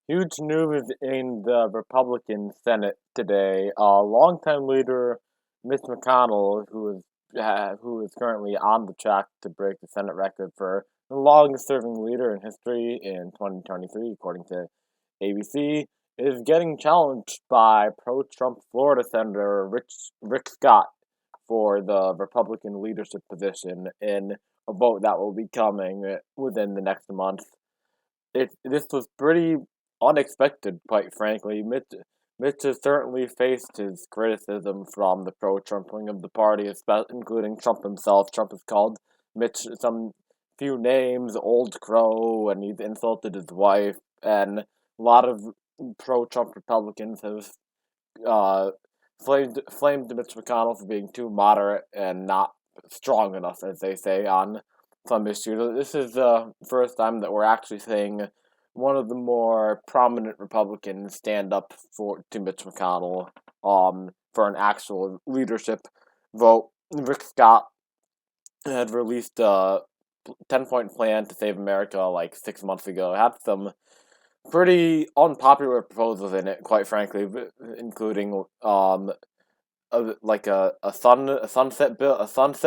Huge news in the Republican Senate today. Longtime leader Mitch McConnell, who is currently on the track to break the Senate record for the longest-serving leader in history in 2023, according to ABC, is getting challenged by pro-Trump Florida Senator Rick Scott for the Republican leadership position in a vote that will be coming within the next month. This was pretty unexpected, quite frankly. Mitch has certainly faced his criticism from the pro-Trump wing of the party, including Trump himself. Trump has called Mitch some few names, old crow, and he's insulted his wife. And a lot of pro-Trump Republicans have uh, flamed Mitch McConnell for being too moderate and not strong enough, as they say, on some issues. This is the first time that we're actually seeing one of the more prominent Republicans stand up to Mitch McConnell for an actual leadership vote. Rick Scott had released a 10-point plan to save America like 6 months ago. It had some pretty unpopular proposals in it, quite frankly, including a sunset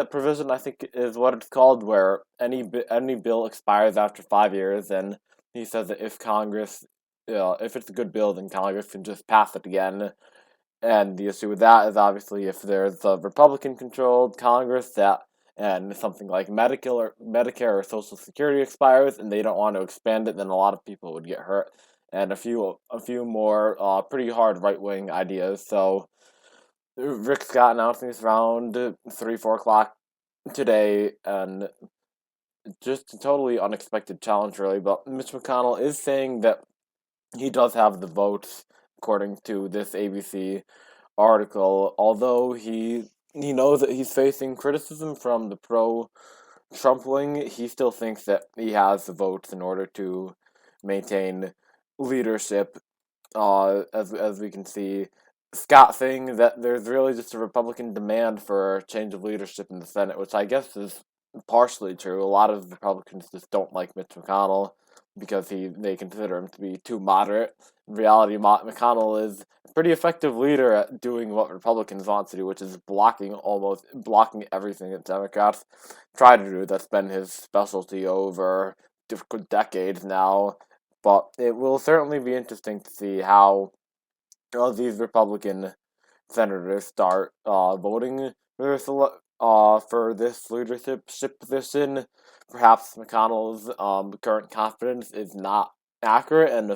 provision, I think is what it's called, where any bill expires after 5 years, and he says that if it's a good bill, then Congress can just pass it again. And the issue with that is obviously if there's a Republican-controlled Congress and something like Medicare or Social Security expires, and they don't want to expand it, then a lot of people would get hurt, and a few more pretty hard right-wing ideas. So Rick Scott announcing this around 3, 4 o'clock today, and just a totally unexpected challenge, really. But Mitch McConnell is saying that he does have the votes, according to this ABC article. Although he knows that he's facing criticism from the pro-Trump wing, he still thinks that he has the votes in order to maintain leadership. As we can see, Scott saying that there's really just a Republican demand for a change of leadership in the Senate, which I guess is partially true. A lot of Republicans just don't like Mitch McConnell because they consider him to be too moderate. In reality, McConnell is a pretty effective leader at doing what Republicans want to do, which is blocking everything that Democrats try to do. That's been his specialty over decades now. But it will certainly be interesting to see how all these Republican senators start voting for this leadership position. Perhaps McConnell's current confidence is not accurate, and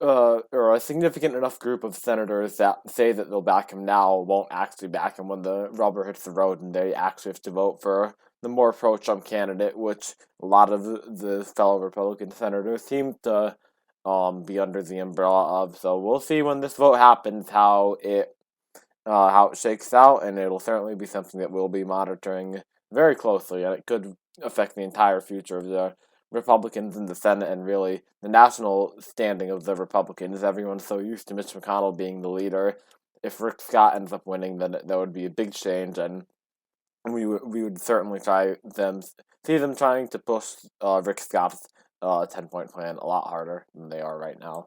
or a significant enough group of senators that say that they'll back him now won't actually back him when the rubber hits the road and they actually have to vote for the more pro-Trump candidate, which a lot of the fellow Republican senators seem to be under the umbrella of. So we'll see when this vote happens how it shakes out, and it'll certainly be something that we'll be monitoring very closely, and it could affect the entire future of the Republicans in the Senate and really the national standing of the Republicans. Everyone's so used to Mitch McConnell being the leader. If Rick Scott ends up winning, then that would be a big change, and we would certainly see them trying to push Rick Scott's 10-point plan a lot harder than they are right now.